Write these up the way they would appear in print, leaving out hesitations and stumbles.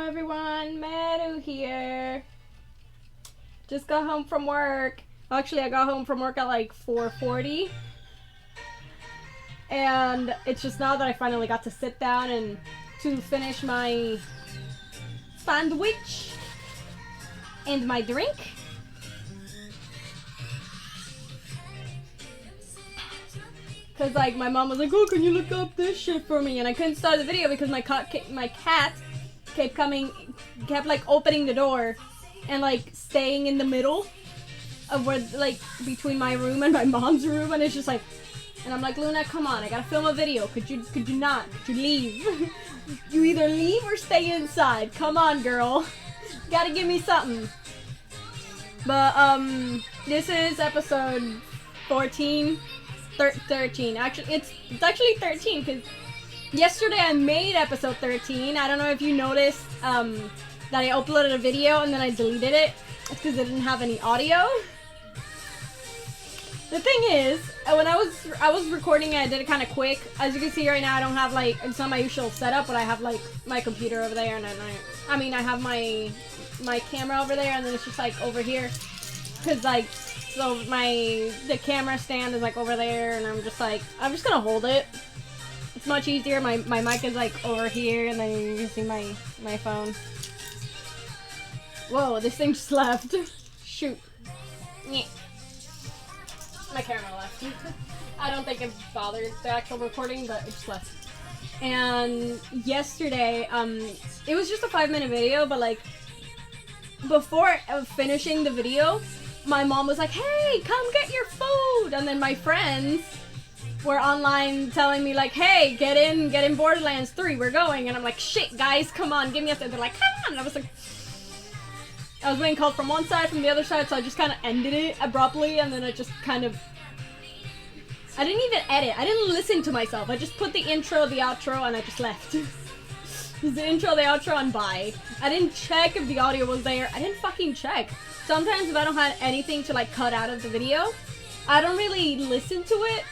Hello everyone, Meru here. Just got home from work. Actually, I got home from work at like 4:40. And it's just now that I finally got to sit down and to finish my sandwich and my drink. Cause like my mom was like, oh, can you look up this shit for me? And I couldn't start the video because my cat kept like opening the door and like staying in the middle of where, like, between my room and my mom's room, and it's just like, and I'm like, Luna, come on, I gotta film a video. Could you not? Could you leave? You either leave or stay inside. Come on, girl. Gotta give me something. But this is episode 13. Actually, it's actually 13 because yesterday I made episode 13. I don't know if you noticed that I uploaded a video and then I deleted it. It's because it didn't have any audio. The thing is, when I was recording it, I did it kind of quick. As you can see right now, I don't have like, it's not my usual setup, but I have like my computer over there, and I mean I have my camera over there, and then it's just like over here, cause like. So the camera stand is like over there, and I'm just gonna hold it. It's much easier. My mic is like over here, and then you can see my phone. Whoa, this thing just left. Shoot. Yeah. My camera left. I don't think it bothered the actual recording, but it just left. And yesterday, it was just a 5-minute video, but like, before finishing the video, my mom was like, hey, come get your food! And then my friends were online telling me like, hey, get in Borderlands 3, we're going. And I'm like, shit, guys, come on, give me a... They're like, come on! And I was like... I was being called from one side, from the other side, so I just kind of ended it abruptly, and then I just kind of... I didn't even edit. I didn't listen to myself. I just put the intro, the outro, and I just left. The intro, the outro, and bye. I didn't check if the audio was there. I didn't fucking check. Sometimes if I don't have anything to like cut out of the video, I don't really listen to it.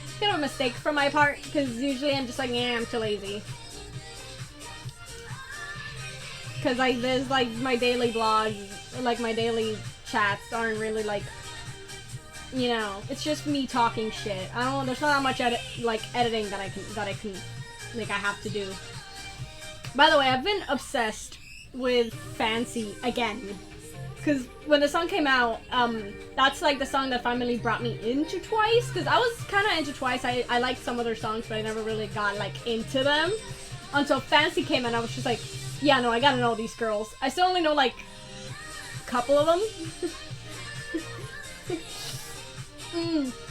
It's kind of a mistake from my part, because usually I'm just like, yeah, I'm too lazy. Because like there's like my daily vlogs, like my daily chats aren't really like, you know, it's just me talking shit. I don't. There's not that much editing that I can like I have to do. By the way, I've been obsessed with Fancy again, because when the song came out, that's like the song that finally brought me into Twice, because I was kind of into Twice. I liked some of their songs, but I never really got like into them until Fancy came out. And I was just like, yeah, no, I gotta know these girls. I still only know like a couple of them.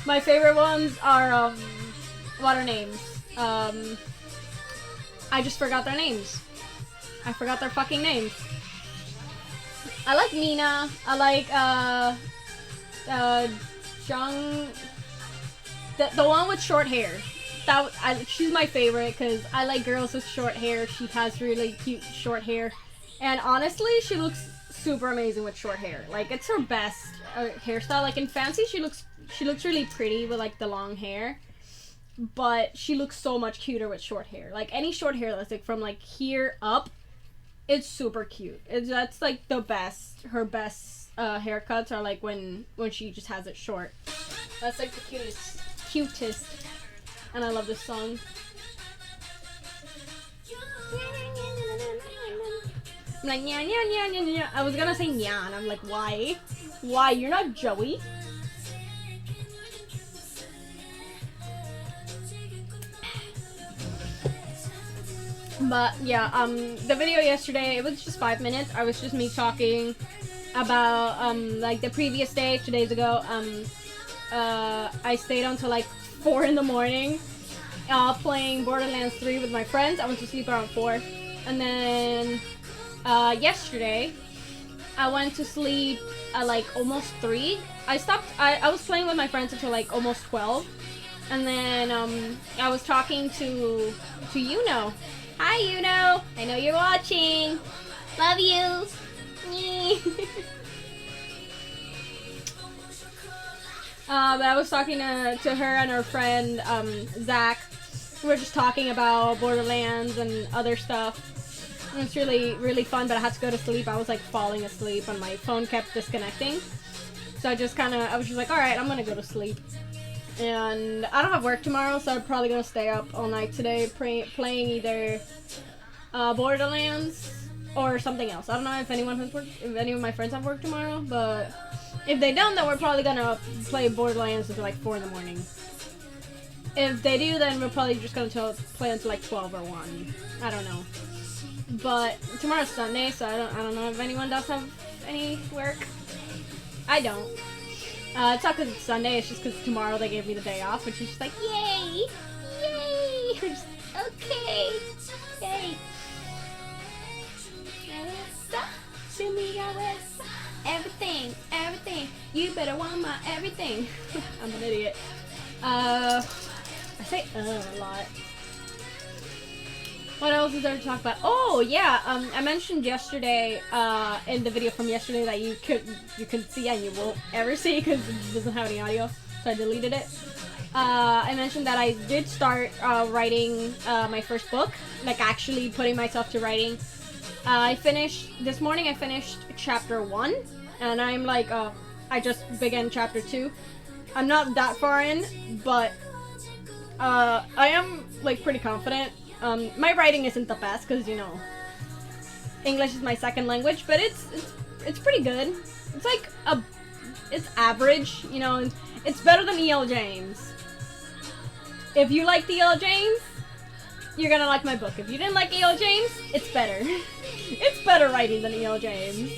My favorite ones are what are names? I just forgot their names. I forgot their fucking names. I like Nina. I like Jung. The one with short hair. She's my favorite because I like girls with short hair. She has really cute short hair, and honestly, she looks super amazing with short hair. Like, it's her best hairstyle. Like in Fancy, she looks really pretty with like the long hair. But she looks so much cuter with short hair. Like, any short hair that's like from like here up, it's super cute. That's like the best. Her best haircuts are like when she just has it short. That's like the cutest. And I love this song. I'm like, nya, nya, nya, nya, nya. I was gonna say nya, and I'm like, why? Why? You're not Joey. But yeah, the video yesterday, it was just 5 minutes. I was just me talking about like the previous day, 2 days ago. I stayed until like 4 in the morning playing Borderlands 3 with my friends. I went to sleep around 4. And then yesterday I went to sleep at like almost 3. I was playing with my friends until like almost 12. And then I was talking to Yuno. Hi, Yuno. I know you're watching. Love you. But I was talking to her and her friend, Zach. We were just talking about Borderlands and other stuff. It was really, really fun, but I had to go to sleep. I was like falling asleep and my phone kept disconnecting. So I was just like, alright, I'm gonna go to sleep. And I don't have work tomorrow, so I'm probably gonna stay up all night today playing either Borderlands or something else. I don't know if anyone has work, if any of my friends have work tomorrow, but if they don't, then we're probably gonna play Borderlands until like 4 in the morning. If they do, then we're probably just gonna play until like 12 or 1. I don't know. But tomorrow's Sunday, so I don't know if anyone does have any work. I don't. It's not because it's Sunday, it's just because tomorrow they gave me the day off, which is just like, yay! Yay! Just, okay! Yay! Everything! Everything! You better want my everything! I'm an idiot. I say a lot. What else is there to talk about? Oh yeah, I mentioned yesterday in the video from yesterday that you could see and you won't ever see because it doesn't have any audio, so I deleted it. I mentioned that I did start writing my first book, like actually putting myself to writing. This morning I finished chapter 1, and I'm like, I just began chapter 2. I'm not that far in, but I am like pretty confident. My writing isn't the best because, you know, English is my second language, but it's pretty good. It's like it's average, you know. It's better than E.L. James. If you liked E.L. James, you're gonna like my book. If you didn't like E.L. James, it's better. It's better writing than E.L. James.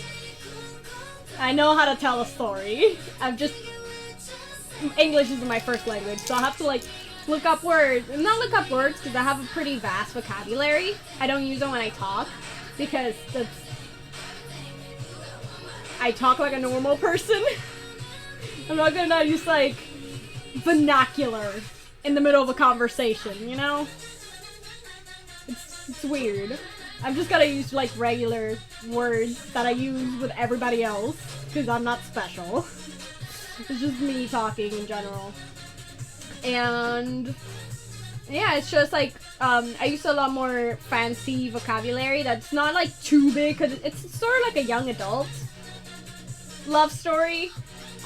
I know how to tell a story. English is my first language, so I have to like look up words. Not look up words because I have a pretty vast vocabulary. I don't use them when I talk because I talk like a normal person. I'm not gonna use like vernacular in the middle of a conversation, you know? It's weird. I'm just gonna use like regular words that I use with everybody else because I'm not special. It's just me talking in general. And yeah, it's just like I use a lot more fancy vocabulary that's not like too big because it's sort of like a young adult love story.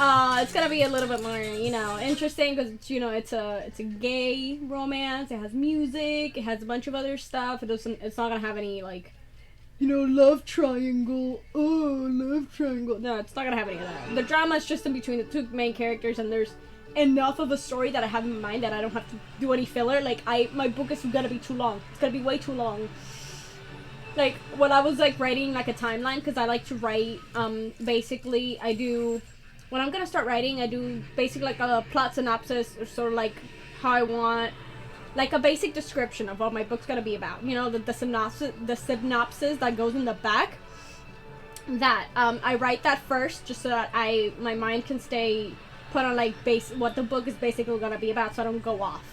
It's gonna be a little bit more, you know, interesting because it's, you know, it's a gay romance. It has music. It has a bunch of other stuff. It's not gonna have any like, you know, love triangle. Oh, love triangle. No, it's not gonna have any of that. The drama is just in between the two main characters, and there's enough of a story that I have in mind that I don't have to do any filler. Like my book is gonna be too long. It's gonna be way too long. Like when I was like writing like a timeline, because I like to write basically when I'm gonna start writing, I do basically like a plot synopsis, or sort of like how I want, like a basic description of what my book's gonna be about. You know, the synopsis that goes in the back. That I write that first, just so that my mind can stay put on like what the book is basically gonna be about, so I don't go off.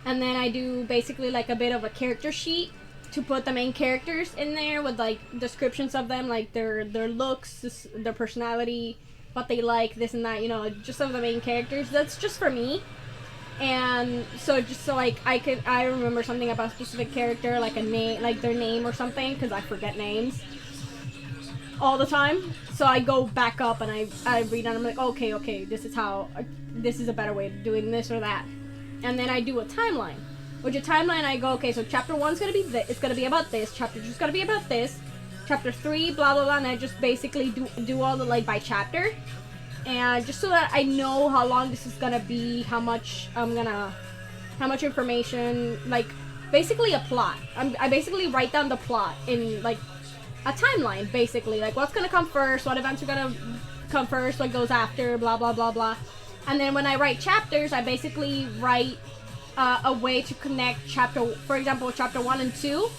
And then I do basically like a bit of a character sheet to put the main characters in there with like descriptions of them, like their looks, their personality, what they like, this and that, you know, just some of the main characters. That's just for me. And so just so like I remember something about a specific character, like a name, like their name or something, because I forget names all the time. So I go back up and I read and I'm like, okay, this is a better way of doing this or that. And then I do a timeline. Which a timeline I go, okay, so chapter 1's gonna be this, it's gonna be about this, chapter 2's gonna be about this, chapter 3, blah blah blah, and I just basically do all the like by chapter. And just so that I know how long this is gonna be, how much information, like basically a plot. I basically write down the plot in like a timeline, basically, like what's gonna come first, what events are gonna come first, what goes after, blah blah blah blah. And then when I write chapters, I basically write a way to connect for example, chapter 1 and 2.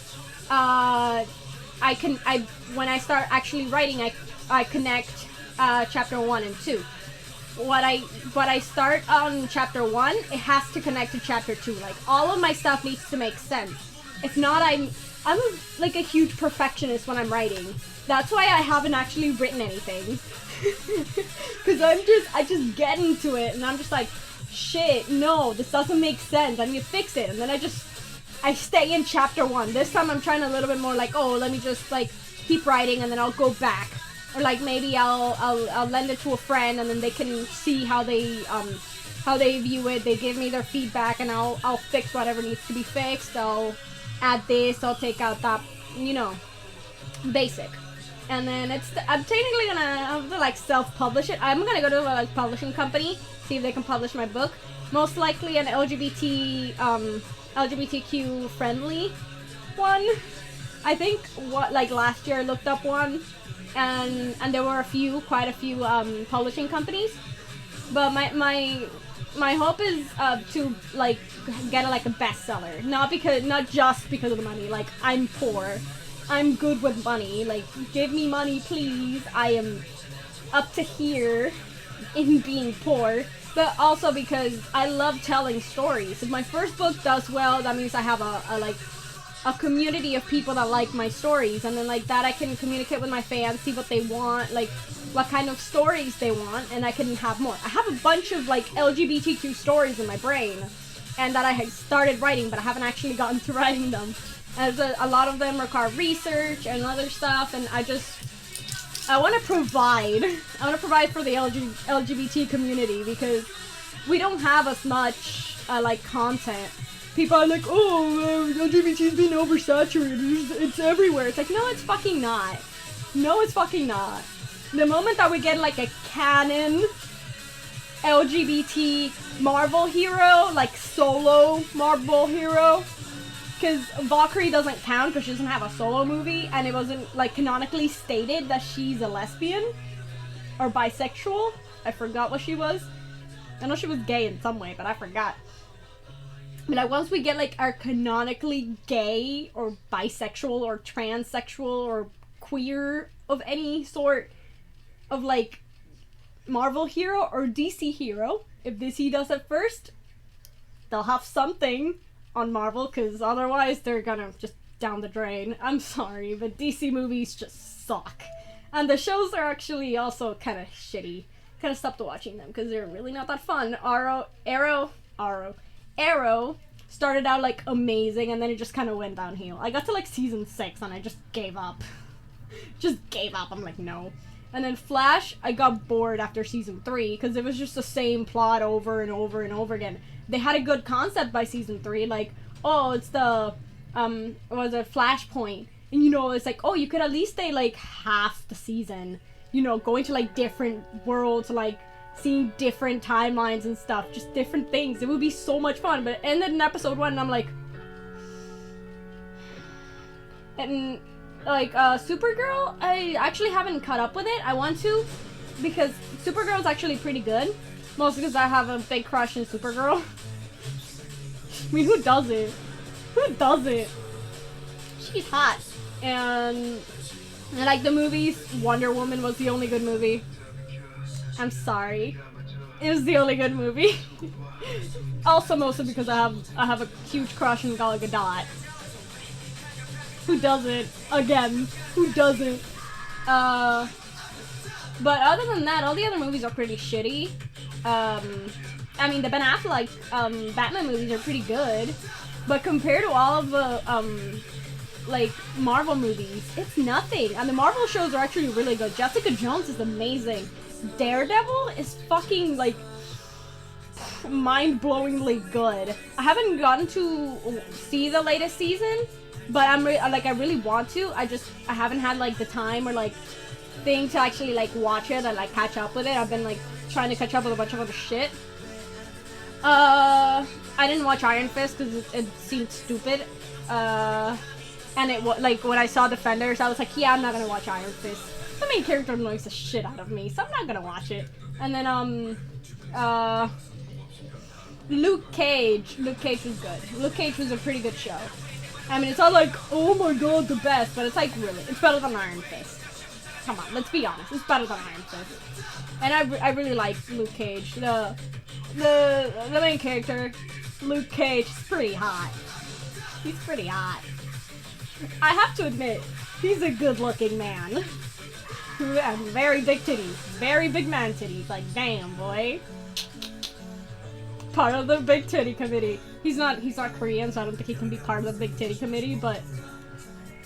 When I start actually writing, I connect chapter 1 and 2. What I start on chapter 1, it has to connect to chapter 2. Like all of my stuff needs to make sense. If not, I'm like a huge perfectionist when I'm writing. That's why I haven't actually written anything. Cause I just get into it and I'm just like, shit, no, this doesn't make sense. I need to fix it. And then I I stay in chapter 1. This time I'm trying a little bit more like, oh, let me just like keep writing and then I'll go back. Or like maybe I'll lend it to a friend and then they can see how they view it. They give me their feedback and I'll fix whatever needs to be fixed. I'll add this, I'll take out that, you know, basic. And then I'm technically gonna have to like self-publish it. I'm gonna go to a like publishing company, see if they can publish my book. Most likely an LGBTQ friendly one. I think like last year I looked up one, and there were quite a few publishing companies. But my hope is to like get like a bestseller, not just because of the money. Like I'm poor, I'm good with money. Like give me money, please. I am up to here in being poor. But also because I love telling stories. If my first book does well, that means I have a community of people that like my stories, and then like that I can communicate with my fans, see what they want, like what kind of stories they want, and I can have more. I have a bunch of like LGBTQ stories in my brain, and that I had started writing, but I haven't actually gotten to writing them. As a lot of them require research and other stuff, and I want to provide for the LGBT community, because we don't have as much like content. People are like, oh, LGBT's been oversaturated, it's everywhere. It's like, no, it's fucking not. No, it's fucking not. The moment that we get like a canon LGBT Marvel hero, like solo Marvel hero, because Valkyrie doesn't count because she doesn't have a solo movie, and it wasn't like canonically stated that she's a lesbian or bisexual. I forgot what she was. I know she was gay in some way, but I forgot. But like once we get like our canonically gay or bisexual or transsexual or queer of any sort of like Marvel hero or DC hero, if DC does it first, they'll have something on Marvel, because otherwise they're gonna just down the drain. I'm sorry, but DC movies just suck. And the shows are actually also kind of shitty. Kind of stopped watching them because they're really not that fun. Arrow started out like amazing, and then it just kind of went downhill. I got to like season 6 and I just gave up. I'm like, no. And then Flash, I got bored after season 3 because it was just the same plot over and over and over again. They had a good concept by season 3, like, oh, it's the was a Flashpoint, and you know, it's like, oh, you could at least stay like half the season, you know, going to like different worlds, like seeing different timelines and stuff, just different things. It would be so much fun. But it ended in episode 1 and I'm like, and like Supergirl, I actually haven't caught up with it. I want to, because Supergirl is actually pretty good, mostly because I have a big crush in Supergirl. I mean, who doesn't? She's hot. And like the movies, Wonder Woman was the only good movie. I'm sorry. It was the only good movie. Also mostly because I have a huge crush on Gal Gadot. Who doesn't? Again, who doesn't? But other than that, all the other movies are pretty shitty. I mean, the Ben Affleck Batman movies are pretty good, but compared to all of the like Marvel movies, it's nothing. And the Marvel shows are actually really good. Jessica Jones is amazing. Daredevil is fucking like mind-blowingly good. I haven't gotten to see the latest season, but I really want to. I haven't had like the time or like thing to actually like watch it and like catch up with it. I've been like trying to catch up with a bunch of other shit. I didn't watch Iron Fist because it seemed stupid. And it like when I saw Defenders, I was like, yeah, I'm not gonna watch Iron Fist. The main character annoys the shit out of me, so I'm not gonna watch it. And then Luke Cage. Luke Cage was good. Luke Cage was a pretty good show. I mean, it's not like, oh my god, the best, but it's like, really, it's better than Iron Fist. Come on, let's be honest, it's better than Iron Fist. And I really like Luke Cage. The main character, Luke Cage, is pretty hot. He's pretty hot. I have to admit, he's a good-looking man. Who has very big titties. Very big man titties. Like, damn, boy. part of the Big Titty Committee. He's not Korean, so I don't think he can be part of the Big Titty Committee, but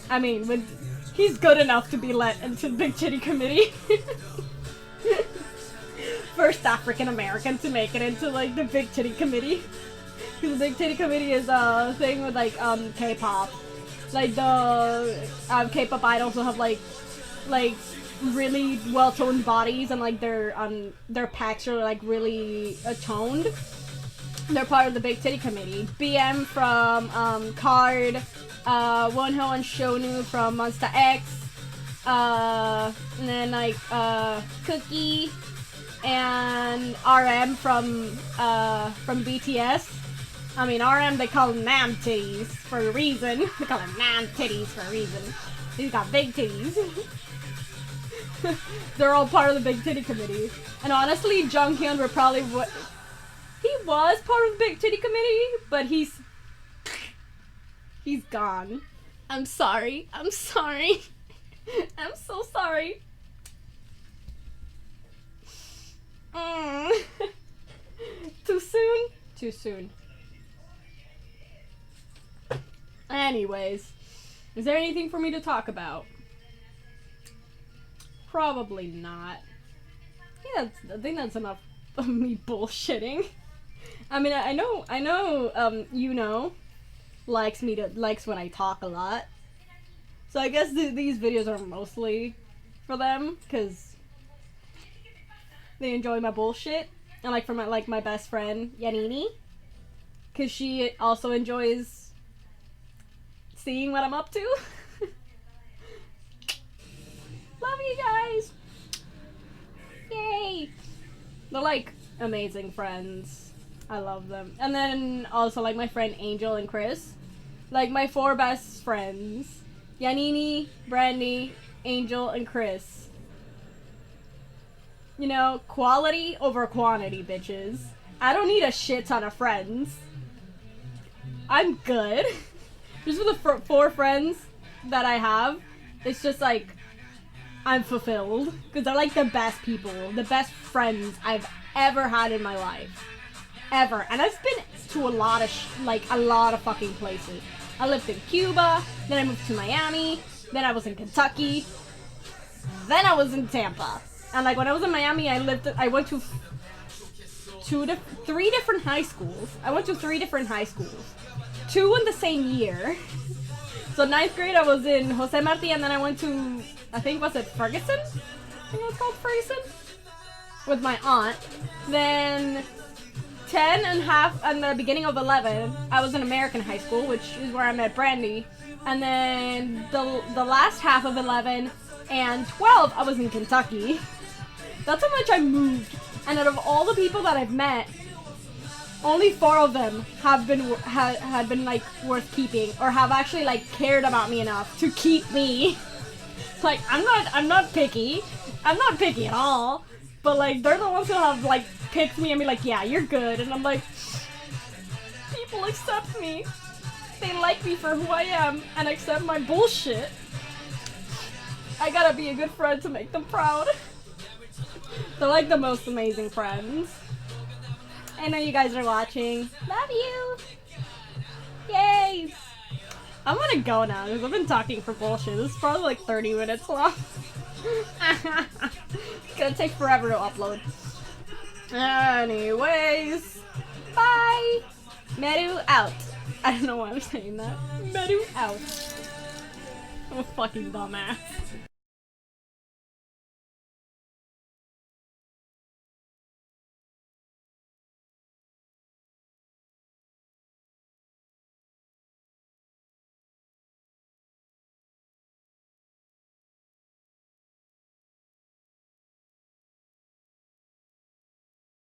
I mean, he's good enough to be let into the Big Titty Committee. First African American to make it into like the Big Titty Committee. Because the Big Titty Committee is a thing with like K-pop. Like the K-pop idols will have like really well-toned bodies, and like their pecs are like really toned. They're part of the Big Titty Committee. BM from Card, Wonho and Shonu from Monsta X, and then like Cookie and RM from BTS. I mean, RM, they call them Nam Titties for a reason. They call them Nam Titties for a reason. He's got big titties. They're all part of the Big Titty Committee. And honestly, Junghyun were probably he was part of the Big Titty Committee, but he's gone. I'm sorry. I'm sorry. I'm so sorry. Too soon? Too soon. Anyways, is there anything for me to talk about? Probably not. I think that's enough of me bullshitting. I mean, I know, you know, likes when I talk a lot. So I guess these videos are mostly for them, because they enjoy my bullshit. And like for my best friend, Yanini, because she also enjoys seeing what I'm up to. Love you guys! Yay! They're like amazing friends. I love them. And then also like my friend Angel and Chris. Like my 4 best friends. Yanini, Brandy, Angel, and Chris. You know, quality over quantity, bitches. I don't need a shit ton of friends. I'm good. Just with the 4 friends that I have, it's just like, I'm fulfilled. Because they're like the best people, the best friends I've ever had in my life. Ever. And I've been to a lot of fucking places. I lived in Cuba, then I moved to Miami, then I was in Kentucky, then I was in Tampa. And like when I was in Miami, I went to 3 different high schools. I went to 3 different high schools. 2 in the same year. So 9th grade I was in Jose Marti, and then I went to, I think, was it Ferguson? I think it was called Ferguson? With my aunt. Then 10 and half, and the beginning of 11, I was in American high school, which is where I met Brandy. And then the last half of 11 and 12, I was in Kentucky. That's how much I moved. And out of all the people that I've met, only 4 of them have been had been like worth keeping, or have actually like cared about me enough to keep me. Like I'm not picky. I'm not picky at all. But like they're the ones who have like picked me and be like, yeah, you're good. And I'm like, people accept me. They like me for who I am and accept my bullshit. I gotta be a good friend to make them proud. They're like the most amazing friends. I know you guys are watching. Love you! Yay! I'm gonna go now because I've been talking for bullshit. This is probably like 30 minutes long. It's gonna take forever to upload. Anyways, bye! Meru out. I don't know why I'm saying that. Meru out. I'm a fucking dumbass.